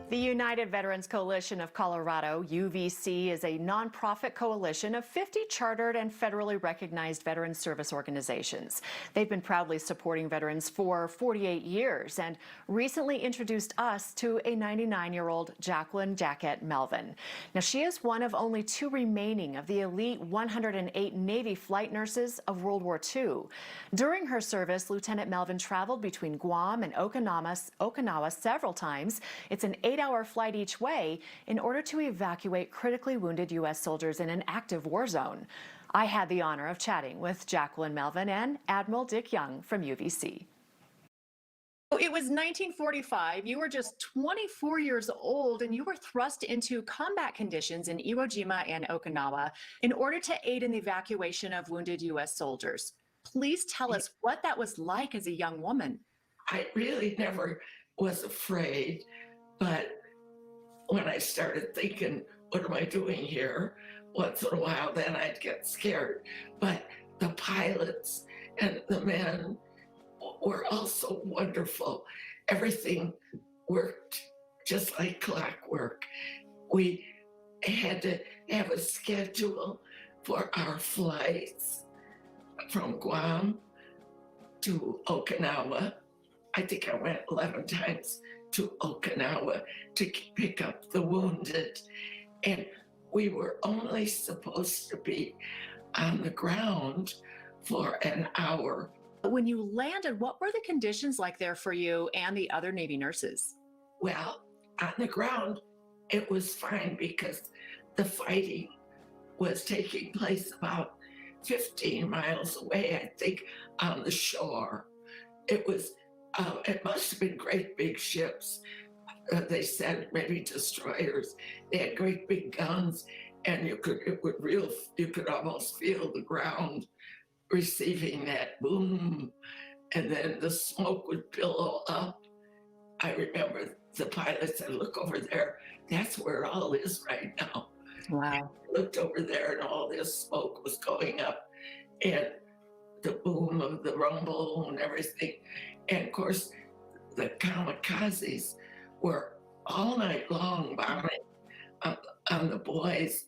The United Veterans Coalition of Colorado, UVC, is a nonprofit coalition of 50 chartered and federally recognized veteran service organizations. They've been proudly supporting veterans for 48 years and recently introduced us to a 99-year-old Jacqueline Melvin. Now, she is one of only 2 remaining of the elite 108 Navy flight nurses of World War II. During her service, Lieutenant Melvin traveled between Guam and Okinawa several times. It's an 8-hour flight each way in order to evacuate critically wounded U.S. soldiers in an active war zone. I had the honor of chatting with Jacqueline Melvin and Admiral Dick Young from UVC. It was 1945. You were just 24 years old, and you were thrust into combat conditions in Iwo Jima and Okinawa in order to aid in the evacuation of wounded U.S. soldiers. Please tell us what that was like as a young woman. I really never was afraid, but when I started thinking, what am I doing here? Once in a while, then I'd get scared. But the pilots and the men were also wonderful. Everything worked just like clockwork. We had to have a schedule for our flights from Guam to Okinawa. I think I went 11 times to Okinawa to pick up the wounded. And we were only supposed to be on the ground for an hour. When you landed, what were the conditions like there for you and the other Navy nurses? Well, on the ground, it was fine because the fighting was taking place about 15 miles away, I think, on the shore. It must have been great big ships. They said maybe destroyers. They had great big guns, and you could almost feel the ground receiving that boom, and then the smoke would billow up. I remember the pilot said, "Look over there. That's where it all is right now." Wow. I looked over there, and all this smoke was going up, and the boom of the rumble and everything. And of course, the kamikazes were all night long bombing on the boys.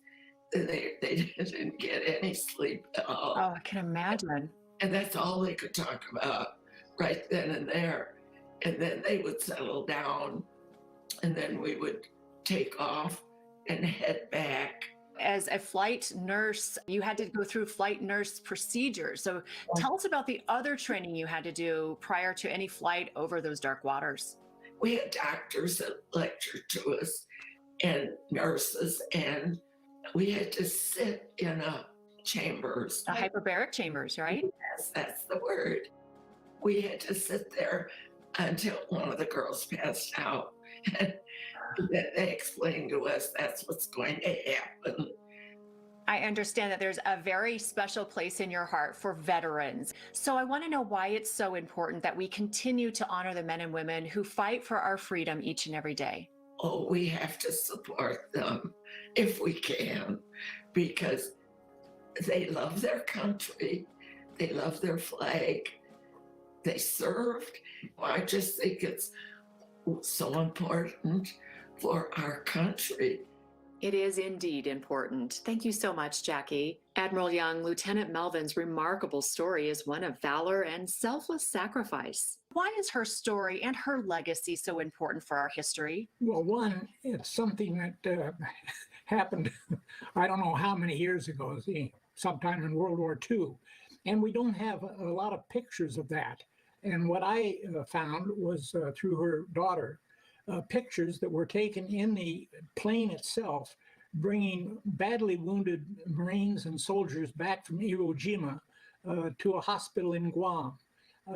They didn't get any sleep at all. Oh, I can imagine. And that's all they could talk about right then and there. And then they would settle down, and then we would take off and head back. As a flight nurse, you had to go through flight nurse procedures. So tell us about the other training you had to do prior to any flight over those dark waters. We had doctors that lectured to us and nurses, and we had to sit in chambers. The hyperbaric chambers, right? Yes, that's the word. We had to sit there until one of the girls passed out. And they explained to us that's what's going to happen. I understand that there's a very special place in your heart for veterans. So I want to know why it's so important that we continue to honor the men and women who fight for our freedom each and every day. Oh, we have to support them if we can, because they love their country, they love their flag, they served. I just think it's so important for our country. It is indeed important. Thank you so much, Jackie. Admiral Young, Lieutenant Melvin's remarkable story is one of valor and selfless sacrifice. Why is her story and her legacy so important for our history? Well, one, it's something that happened, I don't know how many years ago, sometime in World War II. And we don't have a lot of pictures of that. And what I found was through her daughter, pictures that were taken in the plane itself, bringing badly wounded Marines and soldiers back from Iwo Jima to a hospital in Guam.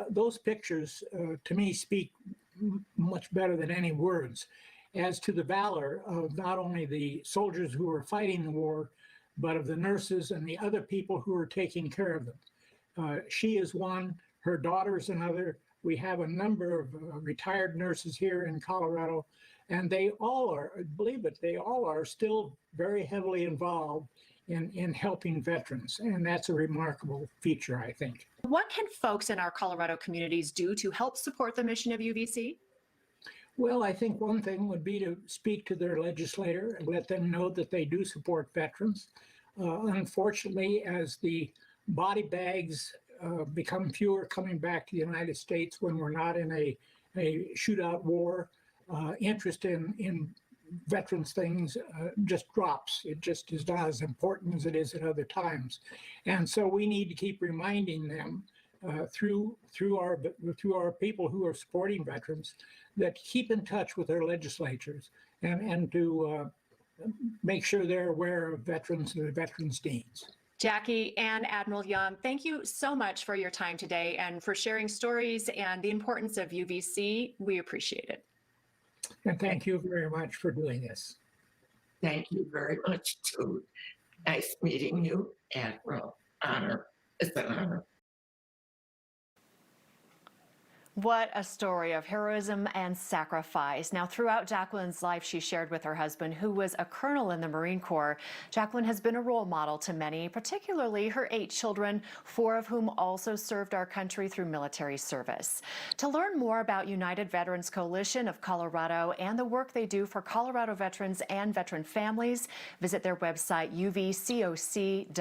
Those pictures, to me, speak much better than any words as to the valor of not only the soldiers who were fighting the war, but of the nurses and the other people who were taking care of them. She is one, her daughter's another. We have a number of retired nurses here in Colorado, and they all are, believe it, they all are still very heavily involved in helping veterans. And that's a remarkable feature, I think. What can folks in our Colorado communities do to help support the mission of UVC? Well, I think one thing would be to speak to their legislator and let them know that they do support veterans. Unfortunately, as the body bags become fewer coming back to the United States when we're not in a shootout war, interest in veterans things just drops. It just is not as important as it is at other times. And so we need to keep reminding them through our people who are supporting veterans that keep in touch with their legislatures and to make sure they're aware of veterans and the veterans' needs. Jackie and Admiral Young, thank you so much for your time today and for sharing stories and the importance of UVC. We appreciate it. And thank you very much for doing this. Thank you very much, too. Nice meeting you, Admiral. Honor. It's an honor. What a story of heroism and sacrifice. Now, throughout Jacqueline's life, she shared with her husband, who was a colonel in the Marine Corps. Jacqueline has been a role model to many, particularly her 8 children, 4 of whom also served our country through military service. To learn more about United Veterans Coalition of Colorado and the work they do for Colorado veterans and veteran families, visit their website, uvcoc.org.